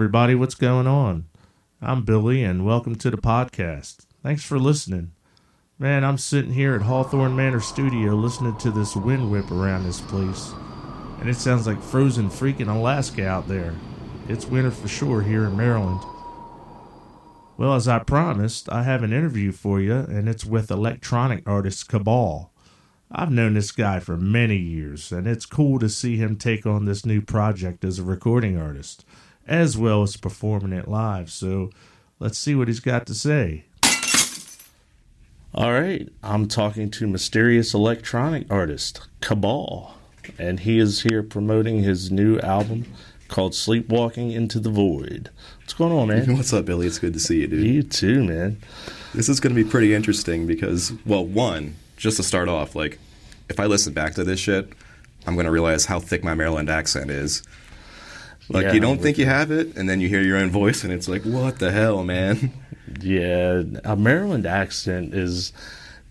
everybody, what's going on? I'm Billy, and welcome to the podcast. Thanks for listening. Man, I'm sitting here at Hawthorne Manor Studio listening to this wind whip around this place, and it sounds like frozen freaking Alaska out there. It's winter for sure here in Maryland. Well, as I promised, I have an interview for you, and it's with electronic artist Cabal. I've known this guy for many years, and it's cool to see him take on this new project as a recording artist, as well as performing it live. So let's see what he's got to say. All right, I'm talking to mysterious electronic artist Cabal, and he is here promoting his new album called Sleepwalking Into The Void. What's going on, man? What's up, Billy? It's good to see you, dude. You too, man. This is going to be pretty interesting because, well, one, just to start off, like, if I listen back to this shit, I'm going to realize how thick my Maryland accent is. Like, yeah, you don't think you have it, and then you hear your own voice, and it's like, what the hell, man? Yeah, a Maryland accent is...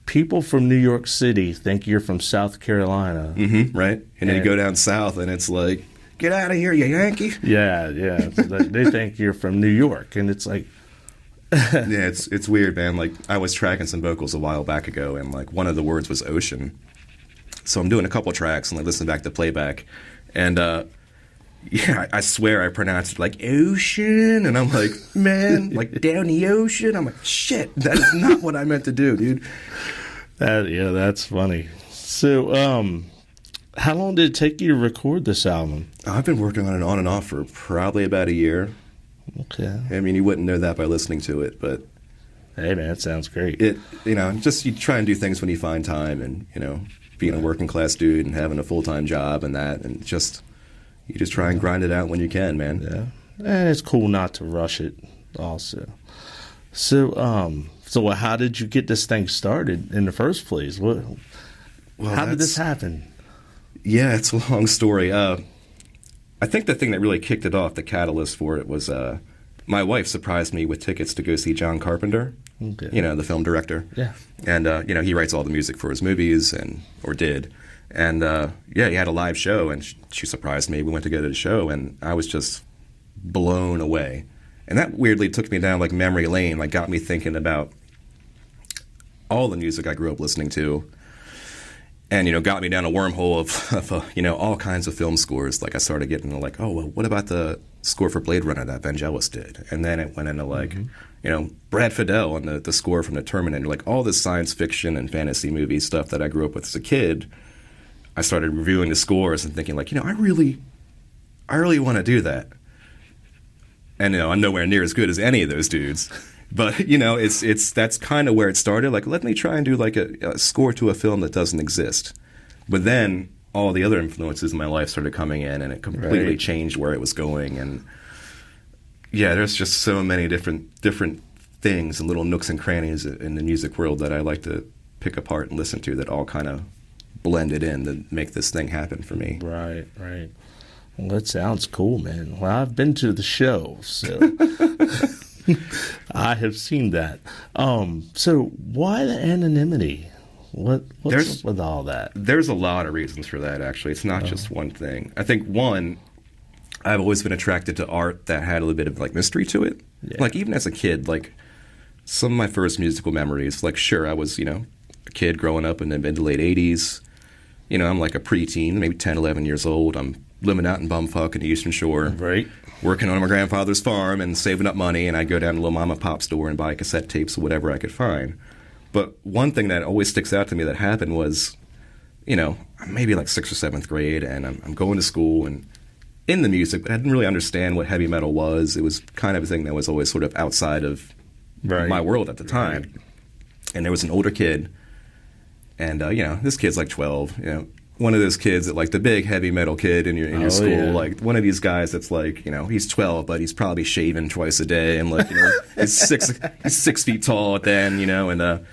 People from New York City think you're from South Carolina. Mm-hmm, right? And then you go down south, and it's like, get out of here, you Yankee. Yeah. They think you're from New York, and it's like... Yeah, it's weird, man. Like, I was tracking some vocals a while back ago, and, like, one of the words was ocean. So I'm doing a couple tracks, and I listen back to playback, and, yeah, I swear I pronounced it like ocean, and I'm like, man, like down the ocean. I'm like, shit, that is not what I meant to do, dude. Yeah, that's funny. So, how long did it take you to record this album? I've been working on it on and off for probably about a year. Okay. I mean, you wouldn't know that by listening to it, but... Hey, man, it sounds great. Just you try and do things when you find time, and, being a working class dude and having a full-time job and that, and just... You just try and grind it out when you can, man. Yeah. And it's cool not to rush it also. So how did you get this thing started in the first place? How did this happen? Yeah, it's a long story. I think the thing that really kicked it off, the catalyst for it, was my wife surprised me with tickets to go see John Carpenter, okay. The film director. Yeah. And, he writes all the music for his movies, or did. And, he had a live show, and she surprised me. We went to go to the show, and I was just blown away. And that weirdly took me down, like, memory lane, like, got me thinking about all the music I grew up listening to, and, got me down a wormhole of all kinds of film scores. Like, I started getting, like, oh, well, what about the score for Blade Runner that Vangelis did? And then it went into, like, Brad Fiedel on the score from The Terminator, like, all this science fiction and fantasy movie stuff that I grew up with as a kid. I started reviewing the scores and thinking, like, I really want to do that. And, I'm nowhere near as good as any of those dudes. But, that's kind of where it started. Like, let me try and do, like, a score to a film that doesn't exist. But then all the other influences in my life started coming in, and it completely changed where it was going. And, yeah, there's just so many different things and little nooks and crannies in the music world that I like to pick apart and listen to that all kind of blended in to make this thing happen for me. Right. Well, that sounds cool, man. Well, I've been to the show, so I have seen that. So why the anonymity? What's up with all that? There's a lot of reasons for that, actually. It's not just one thing. I think, one, I've always been attracted to art that had a little bit of, like, mystery to it. Yeah. Like, even as a kid, like, some of my first musical memories, like, sure, I was, a kid growing up in the mid to late 80s. I'm like a preteen, maybe 10, 11 years old. I'm living out in bumfuck in the Eastern Shore. Right. Working on my grandfather's farm and saving up money, and I'd go down to a little mom and pop store and buy cassette tapes or whatever I could find. But one thing that always sticks out to me that happened was, maybe like 6th or 7th grade, and I'm going to school and in the music, but I didn't really understand what heavy metal was. It was kind of a thing that was always sort of outside of my world at the time. Right. And there was an older kid, and, this kid's like 12, one of those kids that, like, the big heavy metal kid in your school, yeah. Like, one of these guys that's like, he's 12, but he's probably shaving twice a day, and, like, he's 6 feet tall then, and,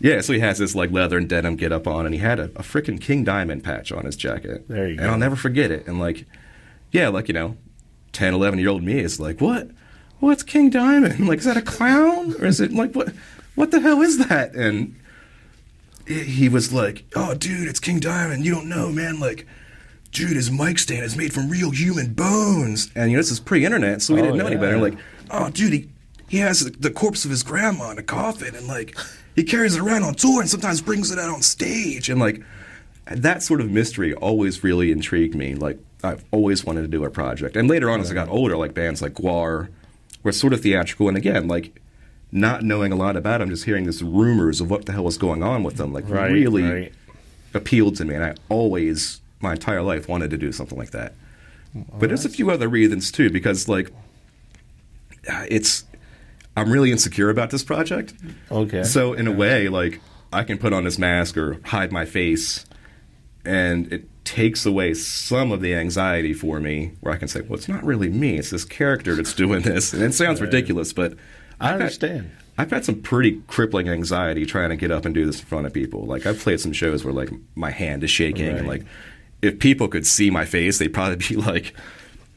yeah, so he has this, like, leather and denim get up on, and he had a freaking King Diamond patch on his jacket. There you go. And I'll never forget it. And, like, yeah, like, 10, 11-year-old me is like, what? What's King Diamond? Like, is that a clown? Or is it, like, what the hell is that? And he was like, oh, dude, it's King Diamond. You don't know, man. Like, dude, his mic stand is made from real human bones. And, this is pre-internet, so we didn't know any better. Like, oh, dude, he has the corpse of his grandma in a coffin, and, like, he carries it around on tour and sometimes brings it out on stage. And, like, that sort of mystery always really intrigued me. Like, I've always wanted to do a project. And later on, as I got older, like, bands like Guar were sort of theatrical. And, again, like, not knowing a lot about them, just hearing these rumors of what the hell was going on with them, like, really appealed to me. And I always, my entire life, wanted to do something like that. But there's a few other reasons, too, because, like, I'm really insecure about this project. Okay. So in a way, like, I can put on this mask or hide my face, and it takes away some of the anxiety for me, where I can say, well, it's not really me. It's this character that's doing this. And it sounds ridiculous, but I understand. I've had some pretty crippling anxiety trying to get up and do this in front of people. Like, I've played some shows where, like, my hand is shaking. And, like, if people could see my face, they'd probably be like,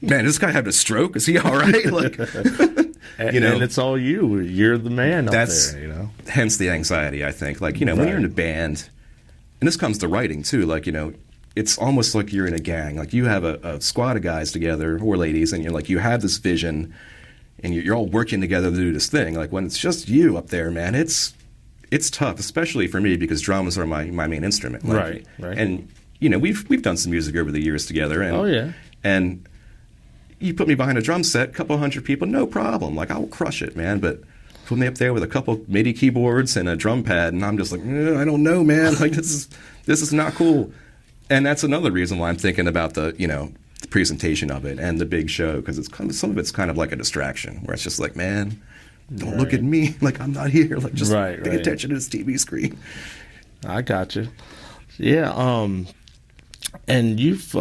man, does this guy have a stroke? Is he all right? Like... And it's all you. You're the man up there, Hence the anxiety, I think. Like, when you're in a band, and this comes to writing, too, like, it's almost like you're in a gang. Like, you have a squad of guys together, or ladies, and you're like, you have this vision, and you're all working together to do this thing. Like, when it's just you up there, man, it's tough, especially for me, because drums are my main instrument. Like, right. And, we've done some music over the years together. And, And... you put me behind a drum set, couple hundred people, no problem. Like, I'll crush it, man. But put me up there with a couple MIDI keyboards and a drum pad, and I'm just like, I don't know, man. Like, this is not cool. And that's another reason why I'm thinking about the presentation of it and the big show, because some of it's kind of like a distraction, where it's just like, man, don't look at me. Like, I'm not here. Like, just pay attention to this TV screen. I got you. Yeah. And you've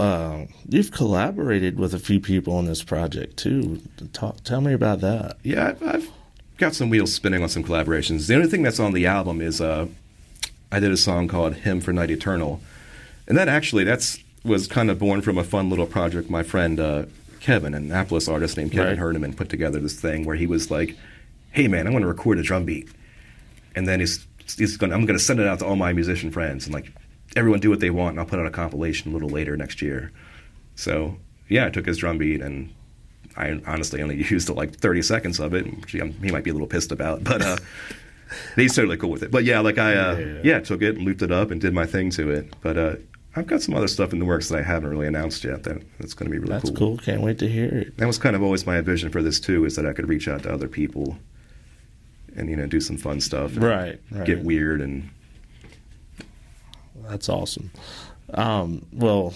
collaborated with a few people on this project too. Tell me about that. Yeah, I've got some wheels spinning on some collaborations. The only thing that's on the album is I did a song called "Hymn for Night Eternal," and that was kind of born from a fun little project my friend Kevin, an Annapolis artist named Kevin Herneman, put together this thing where he was like, "Hey man, I want to record a drum beat," and then I'm going to send it out to all my musician friends and like. Everyone do what they want, and I'll put out a compilation a little later next year. So, yeah, I took his drum beat, and I honestly only used like 30 seconds of it, which he might be a little pissed about, but he's totally cool with it. But yeah, like I took it and looped it up and did my thing to it. But I've got some other stuff in the works that I haven't really announced yet that's going to be really cool. That's cool. Can't wait to hear it. That was kind of always my vision for this, too, is that I could reach out to other people and, do some fun stuff. Right. Get weird and... That's awesome. Well,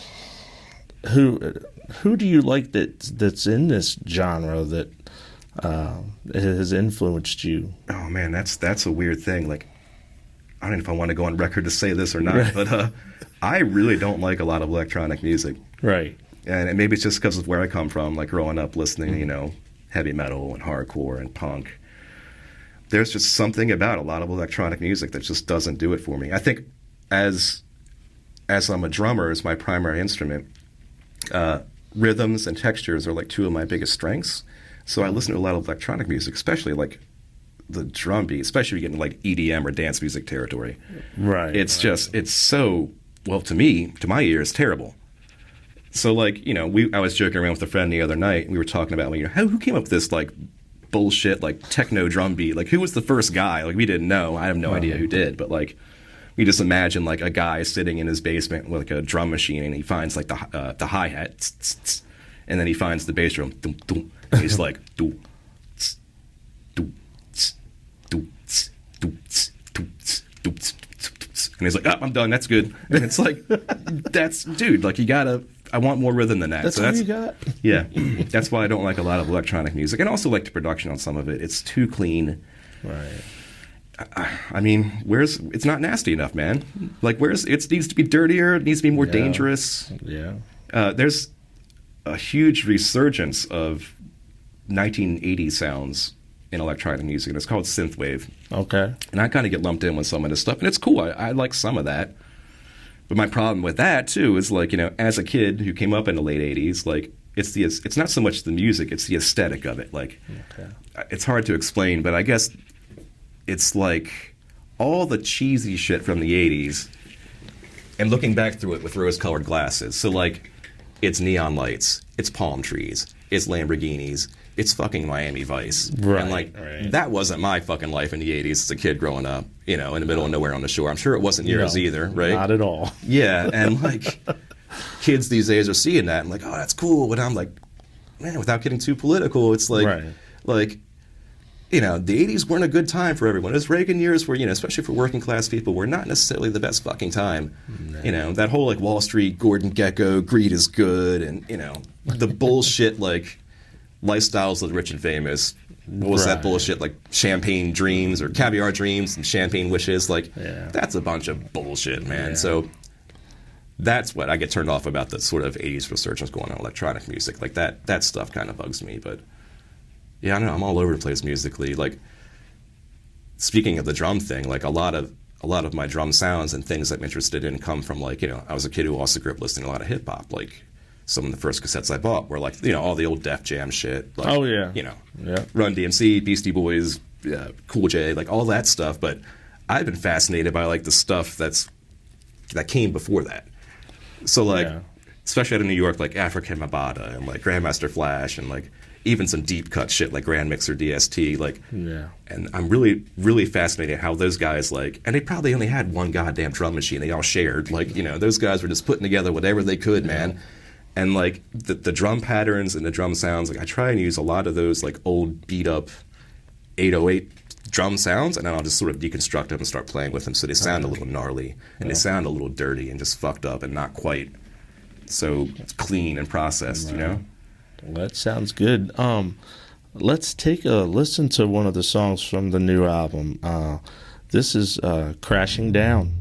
who do you like that's in this genre that has influenced you? Oh man, that's a weird thing. Like, I don't know if I want to go on record to say this or not, but I really don't like a lot of electronic music. Right. And maybe it's just because of where I come from, like growing up listening, heavy metal and hardcore and punk. There's just something about a lot of electronic music that just doesn't do it for me. I think as I'm a drummer, as my primary instrument, rhythms and textures are like two of my biggest strengths. So I listen to a lot of electronic music, especially like the drum beat, especially if you get into like EDM or dance music territory. Right. It's so, well, to my ears, terrible. So like, I was joking around with a friend the other night. We were talking about, who came up with this like bullshit like techno drum beat? Like, who was the first guy? Like, we didn't know. I have no idea who did, but like, you just imagine like a guy sitting in his basement with like a drum machine, and he finds like the hi-hat, and then he finds the bass drum, and he's like, and he's like, I'm done, that's good. And it's like, dude, like I want more rhythm than that. That's what you got? Yeah, that's why I don't like a lot of electronic music, and also like the production on some of it. It's too clean. Right. I mean, it's not nasty enough, man. Like, it needs to be dirtier, it needs to be more dangerous. Yeah. There's a huge resurgence of 1980s sounds in electronic music, and it's called synthwave. Okay. And I kind of get lumped in with some of this stuff, and it's cool. I like some of that. But my problem with that, too, is like, as a kid who came up in the late 80s, like, it's not so much the music, it's the aesthetic of it. Like, it's hard to explain, but I guess it's like all the cheesy shit from the 80s and looking back through it with rose-colored glasses. So, like, it's neon lights, it's palm trees, it's Lamborghinis, it's fucking Miami Vice. Right, and like right. that wasn't my fucking life in the 80s as a kid growing up, you know, in the middle of nowhere on the shore. I'm sure it wasn't yours either, right? Not at all. Yeah, and like kids these days are seeing that and like, oh, that's cool. And I'm like, man, without getting too political, it's like, Right. like, you know, the 80s weren't a good time for everyone. Those Reagan years were, you know, especially for working class people, were not necessarily the best fucking time. No. You know, that whole like Wall Street, Gordon Gekko, greed is good, and, you know, the bullshit like lifestyles of the rich and famous. What was that bullshit, like champagne dreams or caviar dreams and champagne wishes? Like, that's a bunch of bullshit, man. So that's what I get turned off about the sort of 80s resurgence going on electronic music. Like that stuff kind of bugs me, but yeah, I don't know, I'm all over the place musically. Like, speaking of the drum thing, like a lot of my drum sounds and things I'm interested in come from, like, you know, I was a kid who also grew up listening to a lot of hip hop. Like, some of the first cassettes I bought were like, you know, all the old Def Jam shit. Like, you know, Run DMC, Beastie Boys, Cool J, like all that stuff. But I've been fascinated by like the stuff that came before that. So like, especially out of New York, like African Mabata and like Grandmaster Flash and like even some deep cut shit like Grand Mixer DST, like, and I'm really, really fascinated how those guys, like, and they probably only had one goddamn drum machine they all shared, like, you know, those guys were just putting together whatever they could, man. And like the drum patterns and the drum sounds, like I try and use a lot of those like old beat up 808 drum sounds, and then I'll just sort of deconstruct them and start playing with them so they sound a little gnarly and they sound a little dirty and just fucked up and not quite so clean and processed, you know? Well, that sounds good. Let's take a listen to one of the songs from the new album. This is Crashing Down.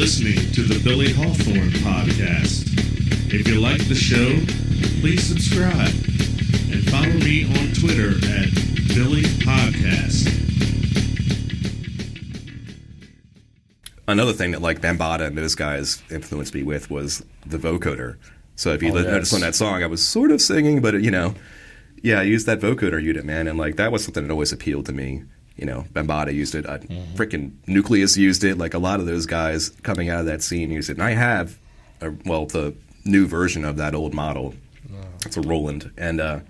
listening to the Billy Hawthorne Podcast. If you like the show, please subscribe and follow me on Twitter at Billy Podcast. Another thing that like Bambaataa and those guys influenced me with was the vocoder. So if you notice on that song, I was sort of singing, but I used that vocoder unit, man, and like that was something that always appealed to me. Bambaataa used it. Freaking Nucleus used it. Like a lot of those guys coming out of that scene used it. And I have, the new version of that old model. It's a Roland. And, man,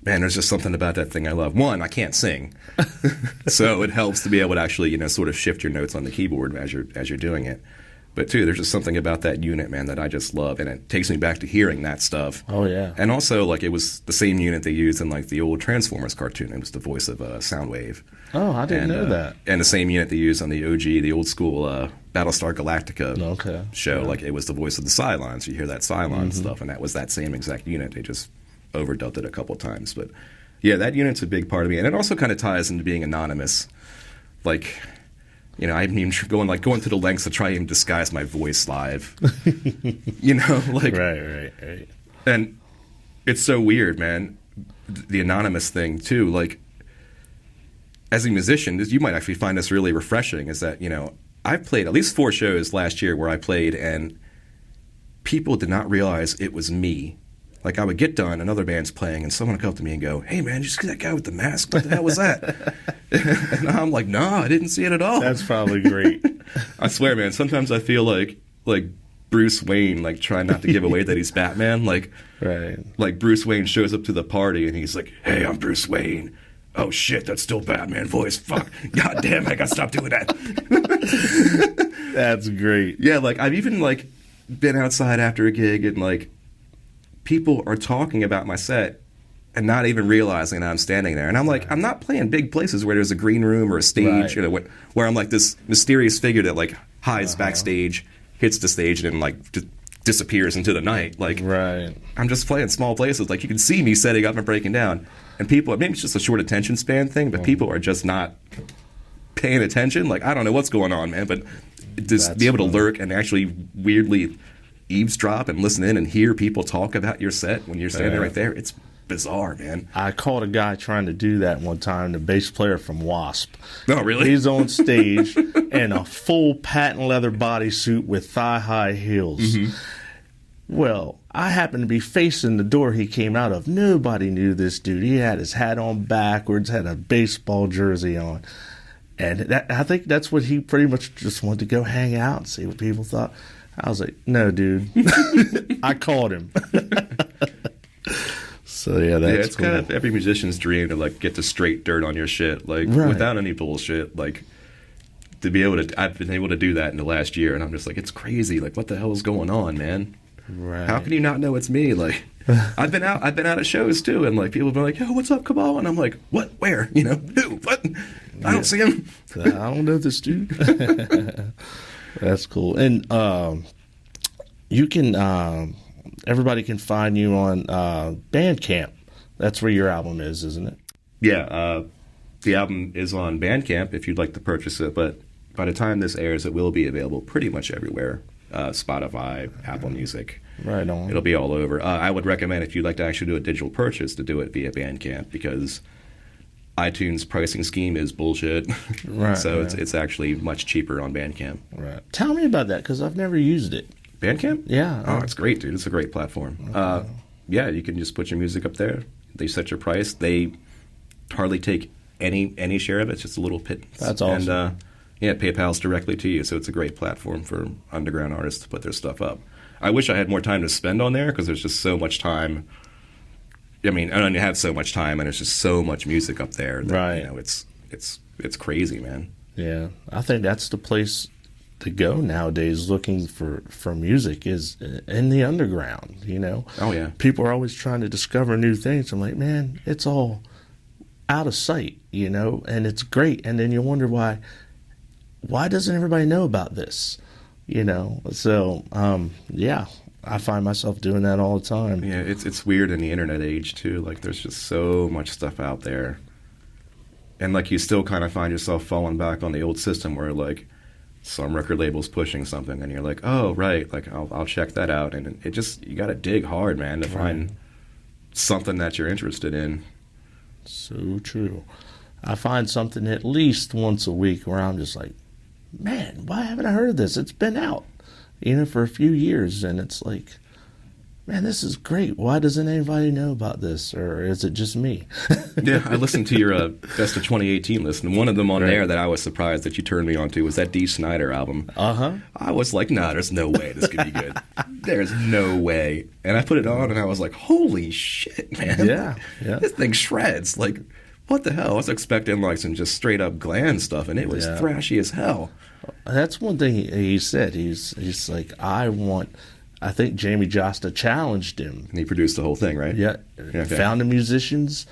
there's just something about that thing I love. One, I can't sing. So it helps to be able to actually, sort of shift your notes on the keyboard as you're doing it. But two, there's just something about that unit, man, that I just love, and it takes me back to hearing that stuff. Oh yeah. And also, like, it was the same unit they used in like the old Transformers cartoon. It was the voice of Soundwave. Oh, I didn't know that. And the same unit they used on the OG, the old school Battlestar Galactica show. Yeah. Like, it was the voice of the Cylons. You hear that Cylon stuff, and that was that same exact unit. They just overdubbed it a couple times, but yeah, that unit's a big part of me, and it also kind of ties into being anonymous, like. I'm even going to the lengths to try and disguise my voice live. Like Right. And it's so weird, man. The anonymous thing too. Like, as a musician, you might actually find this really refreshing. Is that I've played at least 4 shows last year where I played, and people did not realize it was me. Like, I would get done, another band's playing, and someone would come up to me and go, "Hey, man, did you see that guy with the mask? What the hell was that?" And I'm like, "No, I didn't see it at all." That's probably great. I swear, man, sometimes I feel like Bruce Wayne, like, trying not to give away that he's Batman. Like, Right. Like, Bruce Wayne shows up to the party, and he's like, "Hey, I'm Bruce Wayne." Oh, shit, that's still Batman voice. Fuck. God damn, I gotta stop doing that. That's great. Yeah, like, I've even, like, been outside after a gig, and, like, people are talking about my set and not even realizing that I'm standing there. And I'm like, I'm not playing big places where there's a green room or a stage, where I'm like this mysterious figure that like hides backstage, hits the stage, and then like disappears into the night. Like, Right. I'm just playing small places. Like, you can see me setting up and breaking down. And people, maybe it's just a short attention span thing, but people are just not paying attention. Like, I don't know what's going on, man, but just be able to lurk and actually weirdly eavesdrop and listen in and hear people talk about your set when you're standing right there. It's bizarre, man. I caught a guy trying to do that one time, the bass player from Wasp. Oh, really? He's on stage in a full patent leather bodysuit with thigh-high heels. Well, I happened to be facing the door he came out of. Nobody knew this dude. He had his hat on backwards, had a baseball jersey on. And I think that's what he pretty much just wanted to go hang out and see what people thought. I was like, "No, dude." I called him. So yeah, that's it's cool. kind of every musician's dream to like get the straight dirt on your shit, like without any bullshit. Like, to be able to, I've been able to do that in the last year, and I'm just like, it's crazy. Like, what the hell is going on, man? Right. How can you not know it's me? Like, I've been out at shows too, and like people have been like, "Yo, what's up, Cabal?" And I'm like, "What? Where? Who? What? I don't see him." I don't know this dude. That's cool. And you can everybody can find you on Bandcamp. That's where your album is, isn't it? Yeah, the album is on Bandcamp if you'd like to purchase it, but by the time this airs, it will be available pretty much everywhere. Spotify, Apple Music. Right on. It'll be all over. I would recommend, if you'd like to actually do a digital purchase, to do it via Bandcamp, because iTunes pricing scheme is bullshit. Right. So it's actually much cheaper on Bandcamp. Right. Tell me about that, because I've never used it. Bandcamp? Yeah. Oh, it's great, dude. It's a great platform. Okay. Yeah, you can just put your music up there. They set your price. They hardly take any share of it. It's just a little pittance. That's awesome. And PayPal's directly to you, so it's a great platform for underground artists to put their stuff up. I wish I had more time to spend on there, because there's just so much time. I mean, I don't have so much time, and there's just so much music up there that, Right. It's crazy, man. Yeah. I think that's the place to go nowadays looking for music, is in the underground, Oh, yeah. People are always trying to discover new things. I'm like, man, it's all out of sight, and it's great. And then you wonder why doesn't everybody know about this? So, yeah, I find myself doing that all the time. Yeah, it's weird in the internet age, too. Like, there's just so much stuff out there. And, like, you still kind of find yourself falling back on the old system where, like, some record label's pushing something, and you're like, oh right, like I'll check that out, and it just, you got to dig hard, man, to find something that you're interested in. So true. I find something at least once a week where I'm just like, man, why haven't I heard of this? It's been out, for a few years, and it's like, man, this is great. Why doesn't anybody know about this? Or is it just me? Yeah, I listened to your Best of 2018 list, and one of them on there that I was surprised that you turned me on to was that Dee Snider album. Uh-huh. I was like, nah, there's no way this could be good. There's no way. And I put it on, and I was like, holy shit, man. Yeah. This thing shreds. Like, what the hell? I was expecting like some just straight up glam stuff, and it was thrashy as hell. That's one thing he said. He's like, I think Jamie Josta challenged him. And he produced the whole thing, right? Yeah. Okay. Found the musicians,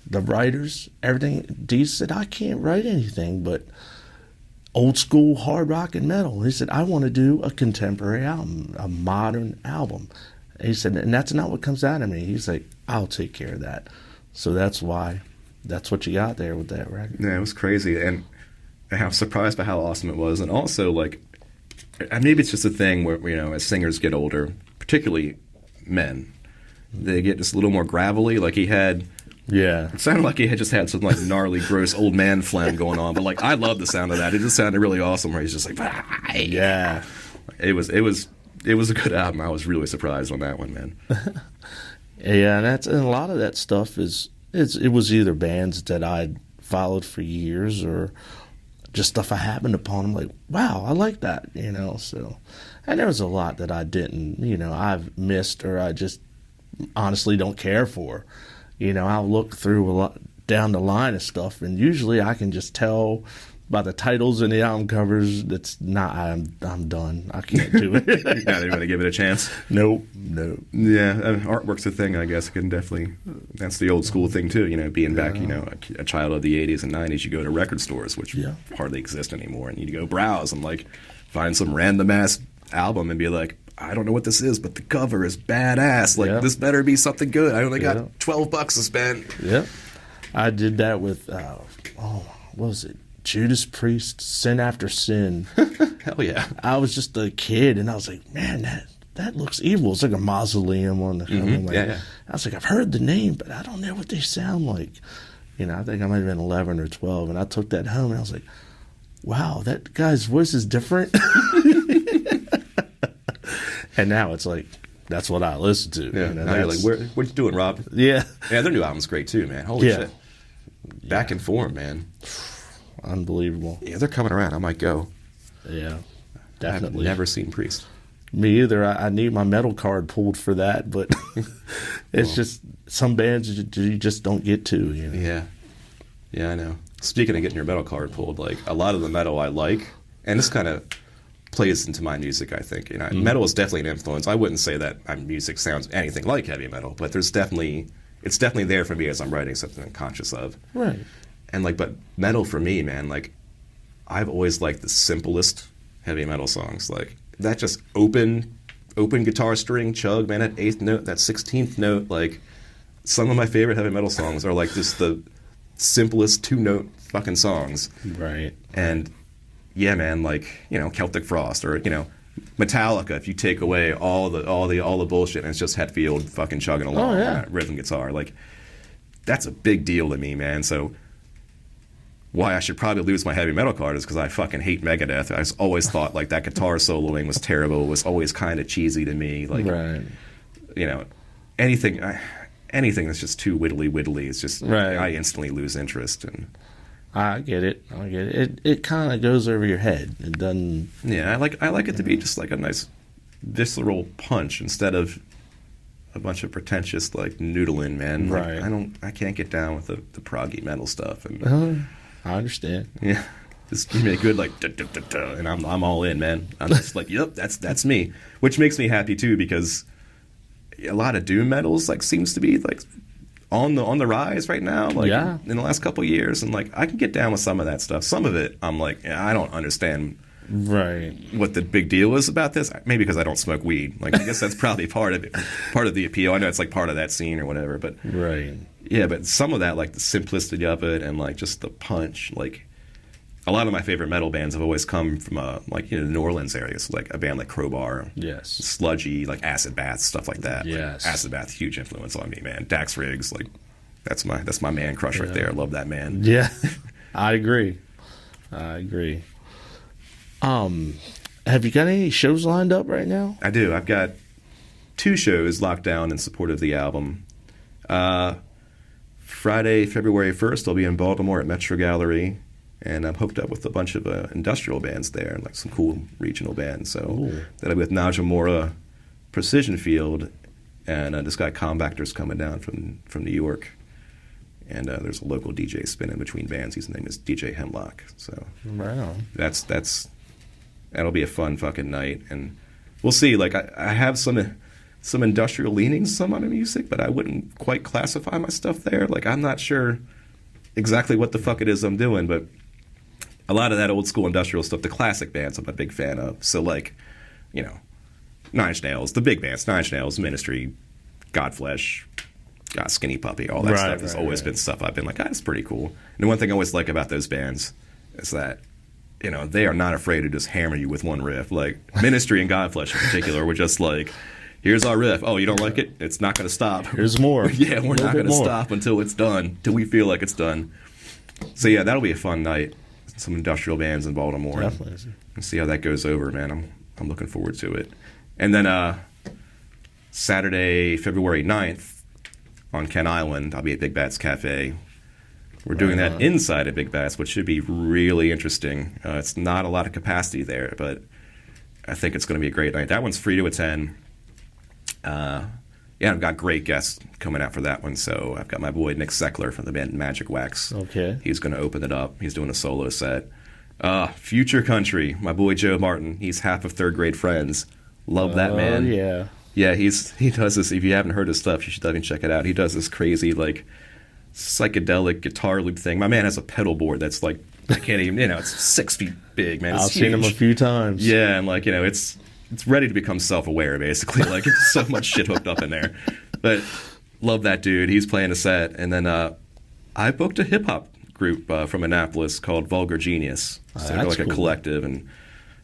the writers, everything. Dee said, I can't write anything but old school hard rock and metal. He said, I want to do a contemporary album, a modern album. He said, and that's not what comes out of me. He's like, I'll take care of that. So that's what you got there with that record. Yeah, it was crazy. And I'm surprised by how awesome it was. And also, like, and maybe it's just a thing where, as singers get older, particularly men, they get just a little more gravelly. Like it sounded like he had just had some like gnarly, gross old man phlegm going on. But like, I love the sound of that. It just sounded really awesome. Where he's just like, yeah, it was a good album. I was really surprised on that one, man. Yeah, and a lot of that stuff it was either bands that I'd followed for years or just stuff I happened upon. I'm like, wow, I like that, so. And there was a lot that I didn't, I've missed or I just honestly don't care for. I'll look through a lot down the line of stuff, and usually I can just tell by the titles and the album covers that's not, I'm done. I can't do it. You're not even going to give it a chance? Nope. Yeah, artwork's a thing, I guess. It can definitely, that's the old school thing too, being back, a child of the 80s and 90s, you go to record stores, which hardly exist anymore, and you go browse and like find some random ass album and be like, I don't know what this is, but the cover is badass. Like, this better be something good. I only got $12 to spend. Yeah. I did that with, what was it? Judas Priest, Sin After Sin. Hell yeah. I was just a kid, and I was like, man, that looks evil. It's like a mausoleum on the cover. I was like, I've heard the name, but I don't know what they sound like. I think I might have been 11 or 12, and I took that home, and I was like, wow, that guy's voice is different. And now it's like, that's what I listen to. Yeah. Now you're like, what you doing, Rob? Yeah. Yeah, their new album's great too, man. Holy shit. Back in form, man. Unbelievable. Yeah, they're coming around. I might go. Yeah, definitely. I've never seen Priest. Me either. I need my metal card pulled for that, but it's just some bands you just don't get to. Yeah, I know. Speaking of getting your metal card pulled, like a lot of the metal I like, and this kind of plays into my music, I think. Metal is definitely an influence. I wouldn't say that my music sounds anything like heavy metal, but it's definitely there for me as I'm writing something I'm conscious of. Right. And but metal for me, man, like I've always liked the simplest heavy metal songs. Like that just open guitar string chug, man, that 8th note, that 16th note, like some of my favorite heavy metal songs are like just the simplest 2-note fucking songs. Right. And yeah, man, like, Celtic Frost or, Metallica, if you take away all the bullshit and it's just Hetfield fucking chugging along on that rhythm guitar, like that's a big deal to me, man. So why I should probably lose my heavy metal card is because I fucking hate Megadeth. I always thought like that guitar soloing was terrible. It was always kind of cheesy to me. Like, anything that's just too widdly, it's just I instantly lose interest. And I get it. It kind of goes over your head. It doesn't. Yeah, I like it to be just like a nice visceral punch instead of a bunch of pretentious like noodling, man. Like, I can't get down with the proggy metal stuff. And I understand. Yeah, just give me a good like da, da, da, da, and I'm all in, man. I'm just like, yep, that's me, which makes me happy too because a lot of doom metals like seems to be like on the rise right now, like in the last couple of years, and like I can get down with some of that stuff. Some of it, I'm like, I don't understand what the big deal is about this. Maybe because I don't smoke weed. Like I guess that's probably part of it, part of the appeal. I know it's like part of that scene or whatever, but yeah, but some of that, like the simplicity of it and like just the punch, like a lot of my favorite metal bands have always come from like the New Orleans area. So like a band like Crowbar, Yes. Sludgy, like Acid Bath, stuff like that. Yes. Like, Acid Bath, huge influence on me, man. Dax Riggs, like that's my man crush right there. I love that man. Yeah, I agree. Have you got any shows lined up right now? I do. I've got 2 shows locked down in support of the album. Friday, February 1st, I'll be in Baltimore at Metro Gallery, and I'm hooked up with a bunch of industrial bands there, like some cool regional bands. So that'll be with Najimura, Precision Field, and this guy Combactor's coming down from New York. And there's a local DJ spinning between bands. His name is DJ Hemlock. So Right on. that'll be a fun fucking night. And we'll see. Like I have some industrial leanings, some on the music, but I wouldn't quite classify my stuff there. Like I'm not sure exactly what the fuck it is I'm doing, but a lot of that old school industrial stuff, the classic bands, I'm a big fan of. So like, Nine Inch Nails, the big bands, Nine Inch Nails, Ministry, Godflesh, Skinny Puppy, all that stuff has always been stuff I've been like, that's pretty cool. And the one thing I always like about those bands is that, they are not afraid to just hammer you with one riff. Like Ministry and Godflesh in particular were just like, here's our riff. Oh, you don't like it? It's not going to stop. Here's more. Yeah, we're not going to stop until it's done, till we feel like it's done. So yeah, that'll be a fun night. Some industrial bands in Baltimore. Definitely. And see how that goes over, man. I'm looking forward to it. And then Saturday, February 9th, on Ken Island, I'll be at Big Bats Cafe. We're doing that inside of Big Bats, which should be really interesting. It's not a lot of capacity there, but I think it's going to be a great night. That one's free to attend. I've got great guests coming out for that one. So I've got my boy Nick Seckler from the band Magic Wax. Okay. He's going to open it up. He's doing a solo set. Future Country, my boy Joe Martin. He's half of Third Grade Friends. Love that man. Yeah. Yeah, he does this. If you haven't heard his stuff, you should definitely check it out. He does this crazy, like, psychedelic guitar loop thing. My man has a pedal board that's like, I can't even, it's 6 feet big, man. It's I've seen him a few times. Yeah, and like, it's ready to become self-aware, basically. Like, it's so much shit hooked up in there. But love that dude. He's playing a set. And then I booked a hip-hop group from Annapolis called Vulgar Genius. So they're like a collective, and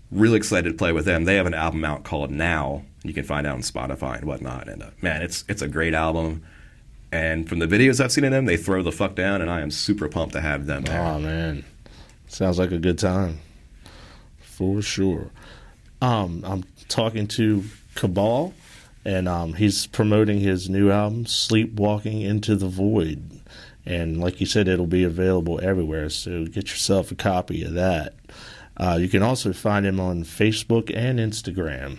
really excited to play with them. They have an album out called Now. You can find out on Spotify and whatnot. And man, it's a great album. And from the videos I've seen of them, they throw the fuck down, and I am super pumped to have them there. Oh, man. Sounds like a good time. For sure. I'm talking to Cabal, and he's promoting his new album, Sleepwalking Into The Void. And like you said, it'll be available everywhere, so get yourself a copy of that. You can also find him on Facebook and Instagram.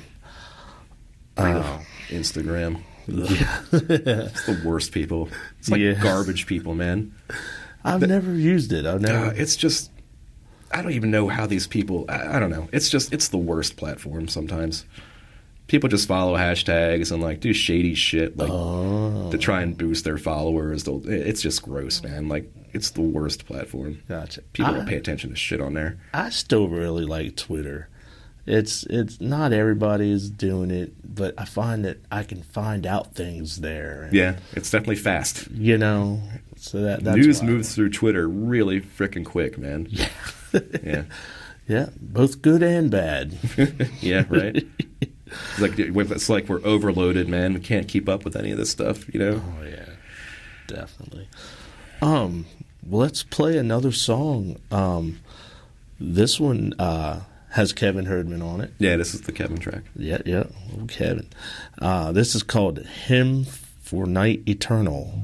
Instagram. Yeah. It's the worst people. It's like garbage people, man. I've never used it. It's just, I don't even know how these people, I don't know. It's the worst platform sometimes. People just follow hashtags and like do shady shit like to try and boost their followers. It's just gross, man. Like, it's the worst platform. Gotcha. People don't pay attention to shit on there. I still really like Twitter. It's not everybody is doing it, but I find that I can find out things there. Yeah, it's definitely fast. So that's news moves through Twitter really freaking quick, man. Yeah. Yeah. Yeah, both good and bad. Yeah, right. It's like we're overloaded, man. We can't keep up with any of this stuff, Oh yeah, definitely. Let's play another song. This one has Kevin Herdman on it. Yeah, this is the Kevin track. Yeah, old Kevin. This is called Hymn for Night Eternal.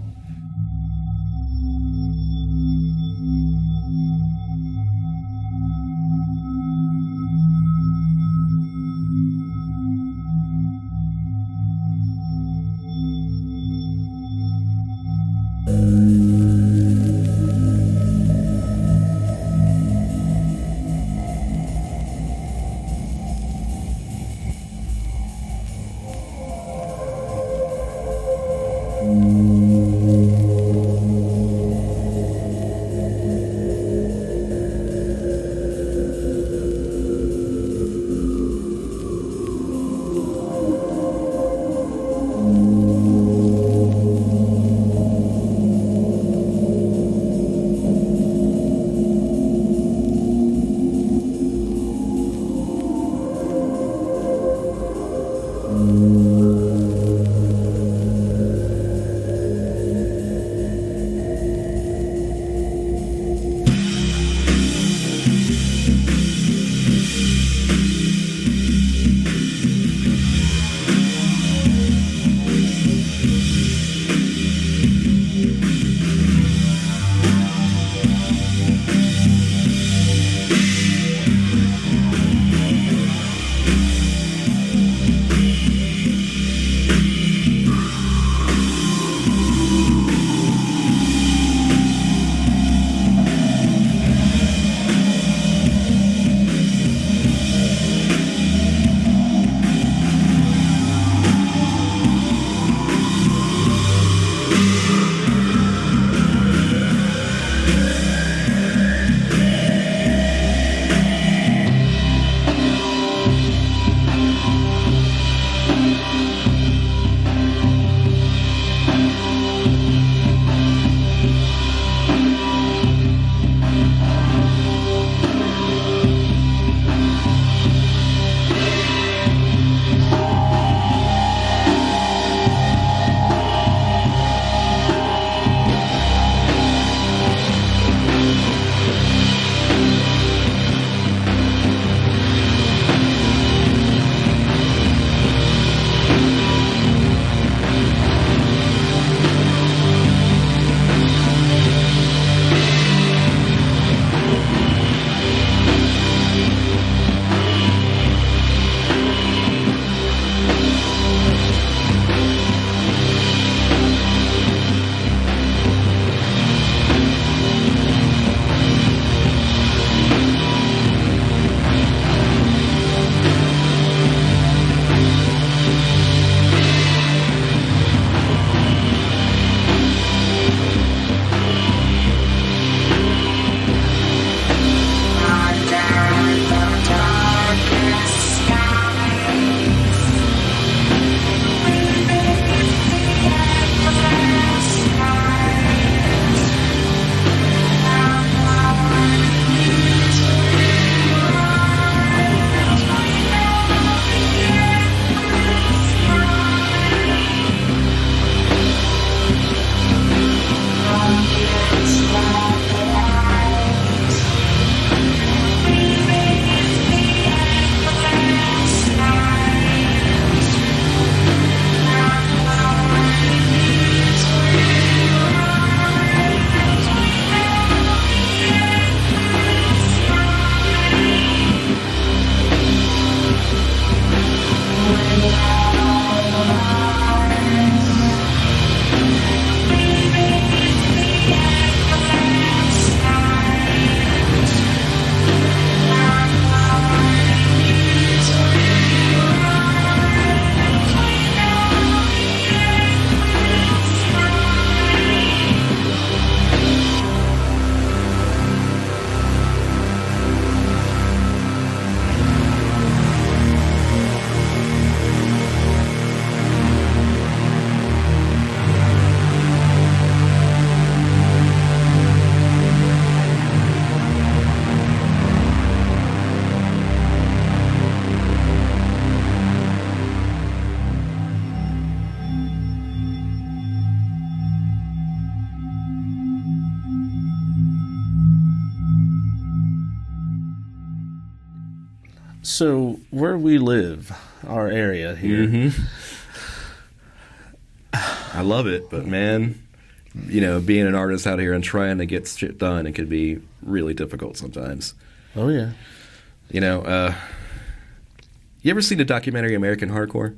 So where we live, our area here, Mm-hmm. I love it, but man, being an artist out here and trying to get shit done, it could be really difficult sometimes. oh yeah, You ever seen the documentary American Hardcore?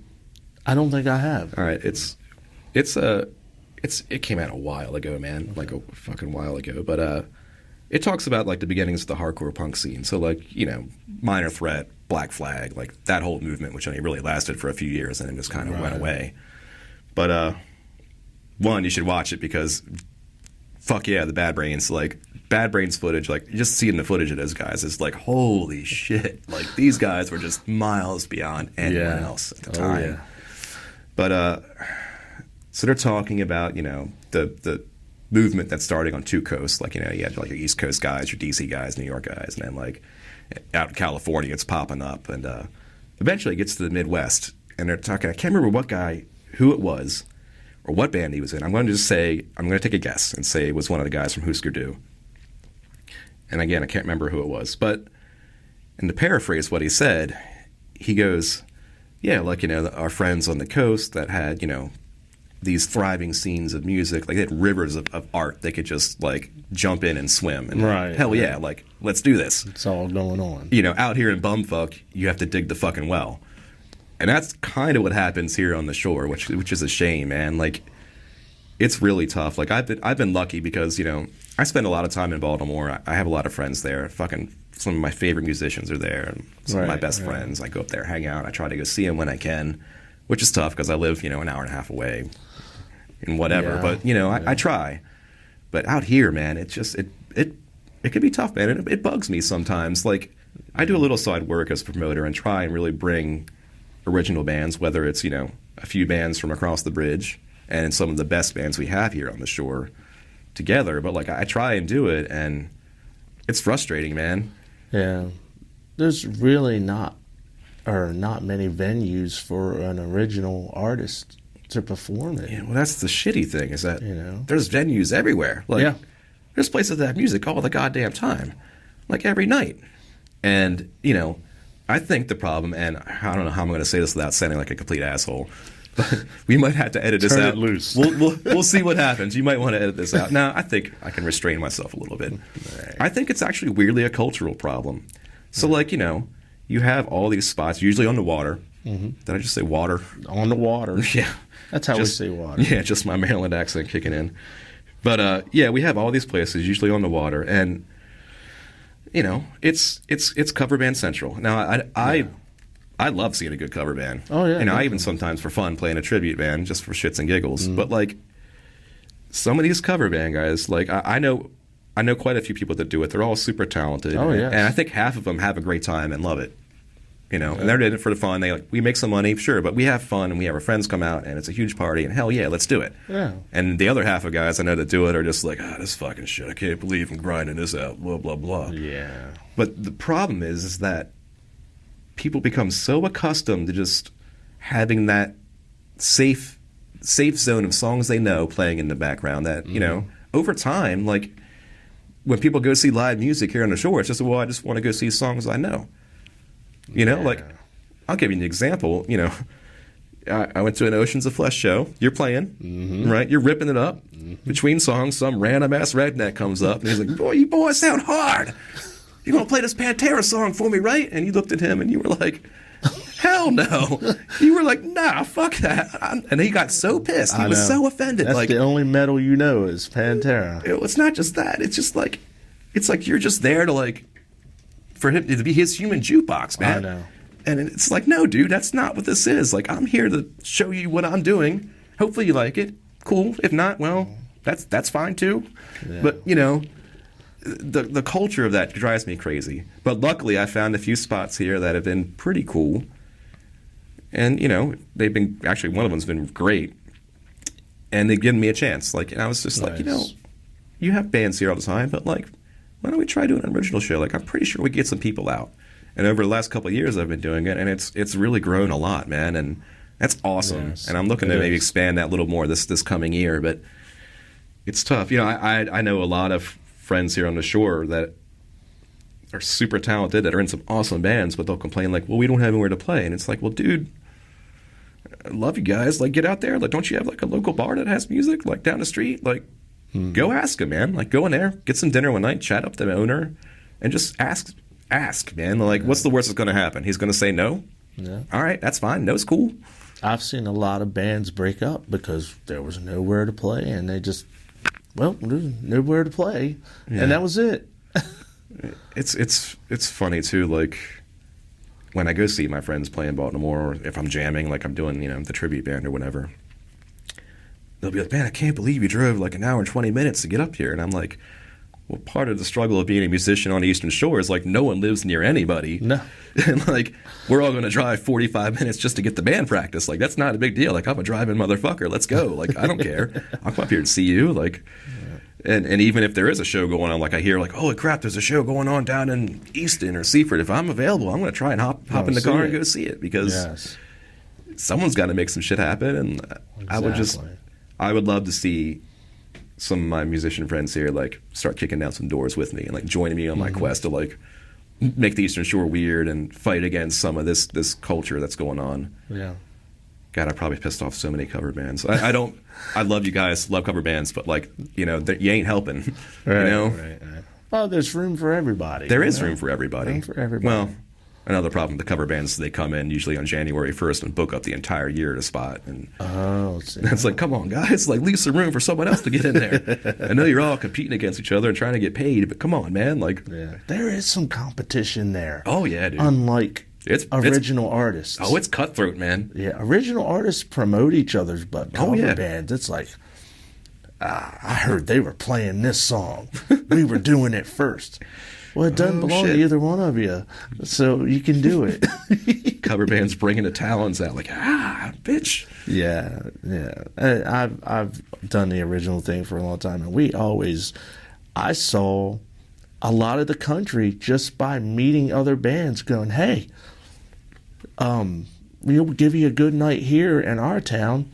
I don't think I have. All right, it came out a while ago, man, like a fucking while ago. But it talks about like the beginnings of the hardcore punk scene. So like Minor Threat, Black Flag, like that whole movement, which only really lasted for a few years and then just kind of went away. But one, you should watch it because fuck yeah, the Bad Brains, like Bad Brains footage, like just seeing the footage of those guys is like holy shit, like these guys were just miles beyond anyone else at the time. Yeah. But so they're talking about the movement that's starting on two coasts, like you have like your East Coast guys, your DC guys, New York guys, and then like out in California it's popping up, and eventually it gets to the Midwest, and they're talking. I can't remember who it was, or what band he was in. I'm going to take a guess and say it was one of the guys from Husker Du. And again, I can't remember who it was, but and to paraphrase what he said, he goes, yeah, like, our friends on the coast that had, these thriving scenes of music, like they had rivers of art they could just, like, jump in and swim. And right. Hell yeah, like, let's do this. It's all going on. Out here in bumfuck, you have to dig the fucking well. And that's kind of what happens here on the shore, which is a shame, man. Like, it's really tough. Like, I've been lucky because, I spend a lot of time in Baltimore. I have a lot of friends there. Some of my favorite musicians are there, and some of my best friends. I go up there, hang out. I try to go see them when I can, which is tough because I live, an hour and a half away, and whatever. Yeah. But I try. But out here, man, it can be tough, man. It bugs me sometimes. Like, I do a little side work as a promoter and try and really bring original bands, whether it's a few bands from across the bridge and some of the best bands we have here on the shore together. But like, I try and do it, and it's frustrating, man. Yeah, there's really not many venues for an original artist to perform it. Yeah, well, that's the shitty thing is that there's venues everywhere. Like, there's places that have music all the goddamn time, like every night. And I think the problem, and I don't know how I'm going to say this without sounding like a complete asshole, but we might have to edit this out. Turn it loose. We'll see what happens. You might want to edit this out. No, I think I can restrain myself a little bit. Right. I think it's actually weirdly a cultural problem. So, like, you have all these spots, usually on the water. Mm-hmm. Did I just say water? On the water. Yeah. That's how we say water. Yeah, just my Maryland accent kicking in. But, we have all these places, usually on the water. And, it's cover band central. Now, I love seeing a good cover band. Oh, yeah. I even sometimes for fun play in a tribute band just for shits and giggles. But, like, some of these cover band guys, like, I know quite a few people that do it. They're all super talented. Oh, yeah. And I think half of them have a great time and love it. And they're in it for the fun. We make some money, sure, but we have fun and we have our friends come out and it's a huge party and hell yeah, let's do it. Yeah. And the other half of guys I know that do it are just like, this fucking shit, I can't believe I'm grinding this out, blah, blah, blah. Yeah. But the problem is that people become so accustomed to just having that safe zone of songs they know playing in the background that, over time, like, when people go see live music here on the shore, it's just, I just want to go see songs I know. Like, I'll give you an example. I went to an Oceans of Flesh show. You're playing, right? You're ripping it up. Between songs, some random-ass redneck comes up, and he's like, boy, you boys sound hard. You're going to play this Pantera song for me, right? And you looked at him, and you were like, hell no. You were like, nah, fuck that. And he got so pissed. He was so offended. That's the only metal is Pantera. It's not just that. It's just like, you're just there to, like, for him to be his human jukebox, man. I know. And it's like, no, dude, that's not what this is. Like, I'm here to show you what I'm doing. Hopefully you like it. Cool. If not, well, that's fine too. Yeah. But, the culture of that drives me crazy. But luckily, I found a few spots here that have been pretty cool. And, they've been, actually, one of them's been great. And they've given me a chance. Like, and I was just like, you have bands here all the time, but, like, why don't we try doing an original show? Like, I'm pretty sure we get some people out. And over the last couple of years, I've been doing it, and it's really grown a lot, man. And that's awesome. Yes, and I'm looking to maybe expand that a little more this coming year. But it's tough. I know a lot of friends here on the shore that are super talented that are in some awesome bands, but they'll complain like, well, we don't have anywhere to play. And it's like, well, dude, I love you guys. Like, get out there. Like, don't you have like a local bar that has music like down the street? Like, go ask him, man. Like, go in there, get some dinner one night, chat up the owner, and just ask, man. Like, what's the worst that's going to happen? He's going to say no? Yeah. All right, that's fine. No's cool. I've seen a lot of bands break up because there was nowhere to play, and they just, well, there's nowhere to play, and that was it. It's funny too. Like when I go see my friends play in Baltimore, or if I'm jamming, like I'm doing, the tribute band or whatever, they'll be like, "Man, I can't believe you drove like an hour and 20 minutes to get up here." And I'm like, well, part of the struggle of being a musician on the Eastern Shore is like no one lives near anybody. No. And like we're all going to drive 45 minutes just to get the band practice. Like that's not a big deal. Like I'm a driving motherfucker. Let's go. Like I don't care. I'll come up here and see you. Like, and even if there is a show going on, like I hear like, holy crap, there's a show going on down in Easton or Seaford. If I'm available, I'm going to try and hop in the car and go see it because someone's got to make some shit happen. And I would love to see some of my musician friends here like start kicking down some doors with me and like joining me on my quest to like make the Eastern Shore weird and fight against some of this culture that's going on. Yeah. God, I probably pissed off so many cover bands. I love you guys, love cover bands, but like, you ain't helping. Right. Well, there's room for everybody. There is room for everybody. Room for everybody. Well, another problem, the cover bands, they come in usually on January 1st and book up the entire year at a spot. And it's like, come on, guys, like leave some room for someone else to get in there. I know you're all competing against each other and trying to get paid, but come on, man. Like, there is some competition there. Oh, yeah, dude. Unlike original artists. Oh, it's cutthroat, man. Yeah, original artists promote each other's, but cover bands, it's like, I heard they were playing this song. We were doing it first. Well, it doesn't belong to either one of you, so you can do it. Cover bands bringing the talons out, like, bitch. Yeah. I've done the original thing for a long time, and I saw a lot of the country just by meeting other bands going, hey, we'll give you a good night here in our town,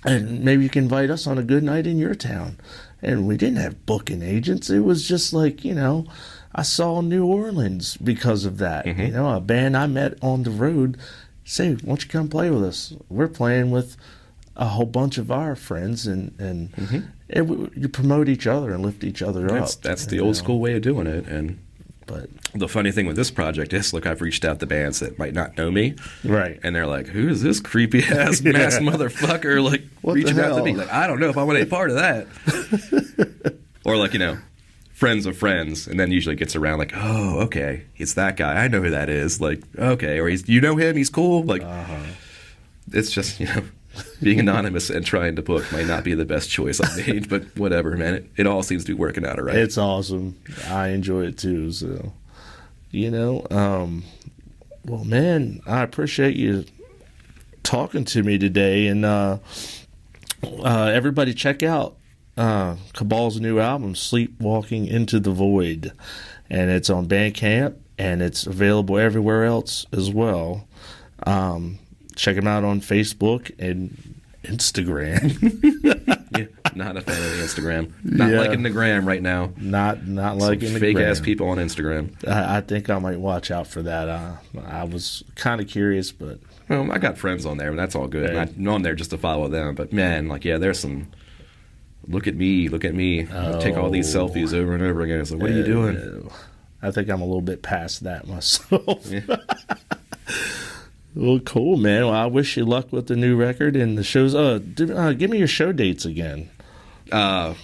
and maybe you can invite us on a good night in your town. And we didn't have booking agents. It was just like, I saw New Orleans because of that. A band I met on the road say, why don't you come play with us? We're playing with a whole bunch of our friends, and you promote each other and lift each other up. That's the old school way of doing it. But the funny thing with this project is, look, I've reached out to bands that might not know me. Right. And they're like, who is this creepy-ass mass motherfucker, like, reaching out to me? Like, I don't know if I want any part of that. Or, like, friends of friends, and then usually gets around like, oh, okay, it's that guy. I know who that is. Like, okay. Or you know him? He's cool? Like, it's just, being anonymous and trying to book might not be the best choice I made, but whatever, man. It all seems to be working out all right. It's awesome. I enjoy it too. So, well, man, I appreciate you talking to me today. And everybody check out Cabal's new album, Sleepwalking Into The Void. And it's on Bandcamp, and it's available everywhere else as well. Check him out on Facebook and Instagram. Not a fan of the Instagram. Not liking the gram right now. Not liking the fake gram. ass people on Instagram. I think I might watch out for that. I was kind of curious, but I got friends on there, and that's all good. Right. I'm on there just to follow them. But man, there's some. Look at me. Take all these selfies over and over again. It's like, what are you doing? I think I'm a little bit past that myself. Yeah. Well, cool, man. Well, I wish you luck with the new record and the shows. Give me your show dates again. That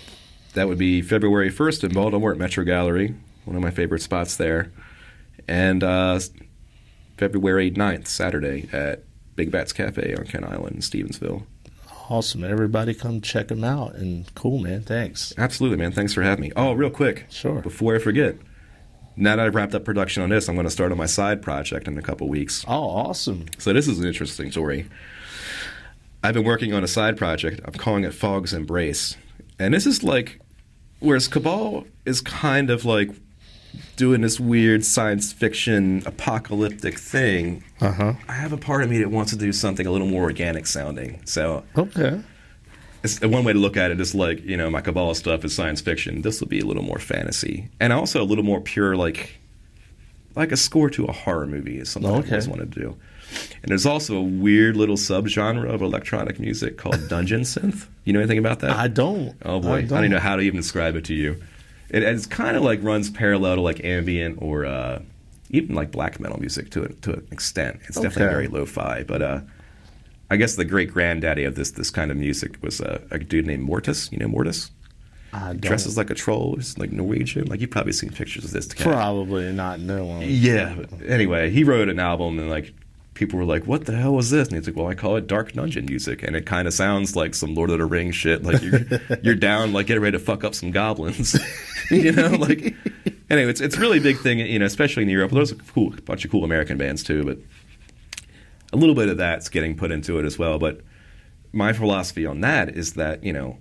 would be February 1st in Baltimore at Metro Gallery, one of my favorite spots there. And February 9th, Saturday, at Big Bats Cafe on Kent Island in Stevensville. Awesome. Everybody come check them out. And cool, man. Thanks. Absolutely, man. Thanks for having me. Oh, real quick. Sure. Before I forget. Now that I've wrapped up production on this, I'm going to start on my side project in a couple weeks. Oh, awesome. So this is an interesting story. I've been working on a side project. I'm calling it Fog's Embrace. And this is like, whereas Cabal is kind of like doing this weird science fiction apocalyptic thing, I have a part of me that wants to do something a little more organic sounding. So okay. It's one way to look at it is like, my Cabal stuff is science fiction. This will be a little more fantasy. And also a little more pure, like, like a score to a horror movie is something I Okay. always wanted to do. And there's also a weird little subgenre of electronic music called dungeon synth. You know anything about that? I don't. Oh boy, I don't even know how to even describe it to you. It's kind of like runs parallel to like ambient or even like black metal music to an extent. It's definitely Okay. very lo-fi, but I guess the great granddaddy of this kind of music was a dude named Mortis. You know Mortis? I don't. Dresses like a troll. He's like Norwegian. Like you've probably seen pictures of this. Probably not knowing. Yeah. Anyway, he wrote an album and like people were like, "What the hell was this?" And he's like, "Well, I call it dark dungeon music, and it kind of sounds like some Lord of the Rings shit. Like you're down, like getting ready to fuck up some goblins, you know." Like anyway, it's really a big thing, you know, especially in Europe. There's a bunch of cool American bands too, but a little bit of that's getting put into it as well. But my philosophy on that is that, you know,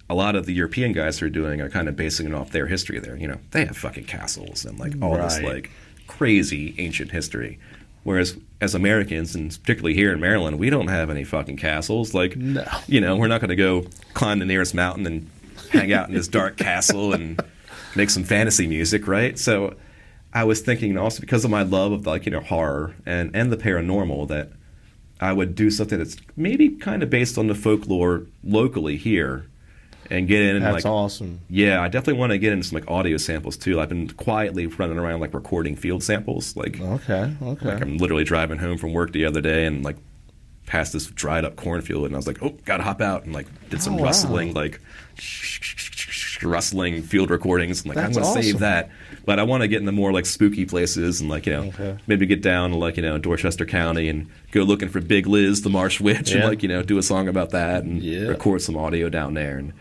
a lot of the European guys who are doing are kind of basing it off their history there. You know, they have fucking castles and like all this Right. like crazy ancient history. Whereas as Americans, and particularly here in Maryland, we don't have any fucking castles. Like, No. you know, we're not going to go climb the nearest mountain and hang out in this dark castle and make some fantasy music, right? So I was thinking also because of my love of like, you know, horror and the paranormal that I would do something that's maybe kind of based on the folklore locally here and get in and That's like awesome. yeah, I definitely want to get into some like audio samples too. I've been quietly running around like recording field samples. Like Okay. like I'm literally driving home from work the other day and like past this dried up cornfield and I was like, oh, gotta hop out and like did some Oh, wow. rustling like rustling field recordings and like I'm That's gonna save awesome. that. But I want to get into more like spooky places and like, you know, Okay. maybe get down to like, you know, Dorchester County and go looking for Big Liz, the Marsh Witch, and Yeah. like, you know, do a song about that and Yeah. record some audio down there and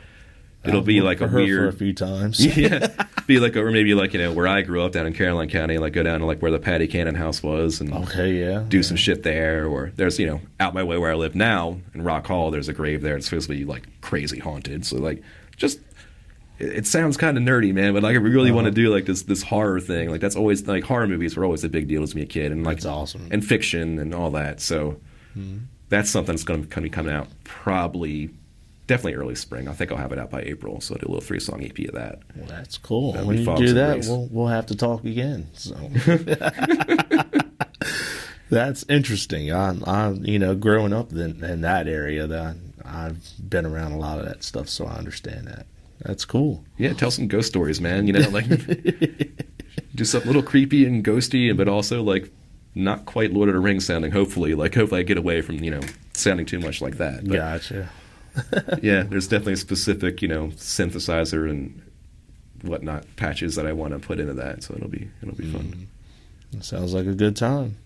it'll I've be worked like a for her weird for a few times. yeah, be like, or maybe like, you know, where I grew up down in Caroline County, like go down to like where the Patty Cannon house was and Okay. Yeah. do some shit there. Or there's, you know, out my way where I live now in Rock Hall, there's a grave there. It's supposed to be like crazy haunted. So like, just it sounds kind of nerdy, man. But like, I really want to do like this horror thing. Like that's always like horror movies were always a big deal to me a kid, and like That's awesome. and fiction and all that. So that's something that's going to be coming out probably. Definitely early spring. I think I'll have it out by April. So I'll do a little 3-song EP of that. Well, that's cool. That'd When be you Fogs do and that, Grace. we'll have to talk again. So that's interesting. I you know, growing up in that area, that I've been around a lot of that stuff, so I understand that. That's cool. Yeah, tell some ghost stories, man. You know, like do something a little creepy and ghosty, but also like not quite Lord of the Rings sounding. Hopefully I get away from, you know, sounding too much like that. But Gotcha. yeah, there's definitely a specific, you know, synthesizer and whatnot patches that I want to put into that. So it'll be fun. Sounds like a good time.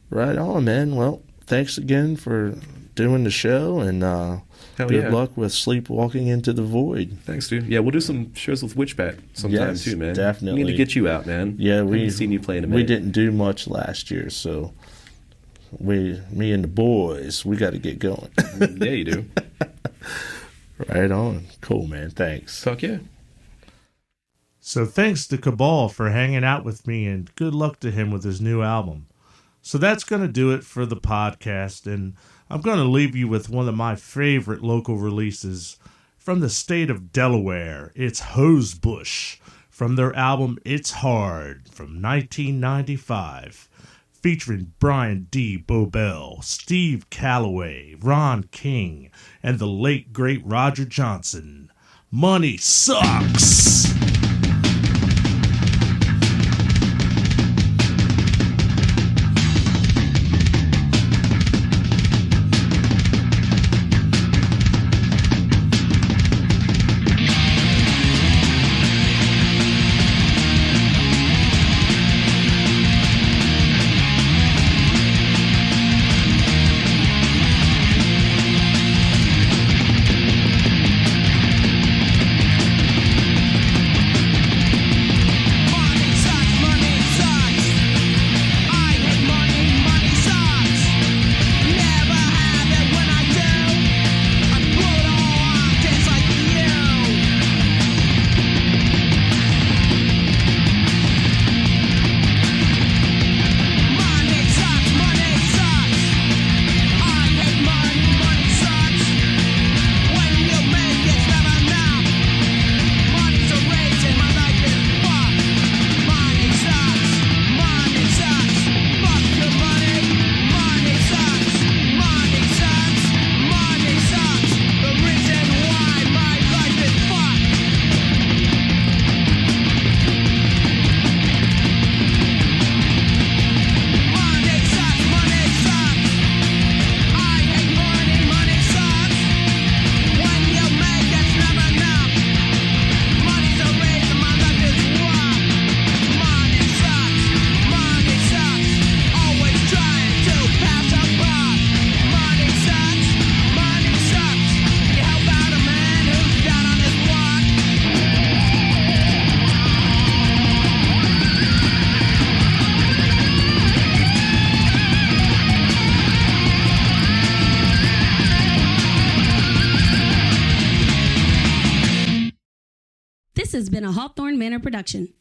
Right on, man. Well, thanks again for doing the show, and Hell good yeah. luck with Sleepwalking Into the Void. Thanks, dude. Yeah, we'll do some shows with Witchbat sometime Yes, too, man. definitely. We need to get you out, man. Yeah, we haven't seen you play in a minute. we didn't do much last year, so me and the boys, we got to get going. Yeah, you do. Right on. Cool, man. Thanks. Fuck yeah. So thanks to Cabal for hanging out with me, and good luck to him with his new album. So that's going to do it for the podcast, and I'm going to leave you with one of my favorite local releases from the state of Delaware. It's Hosebush from their album It's Hard from 1995, featuring Brian D. Bobel, Steve Calloway, Ron King, and the late great Roger Johnson. Money sucks! This has been a Hawthorne Manor production.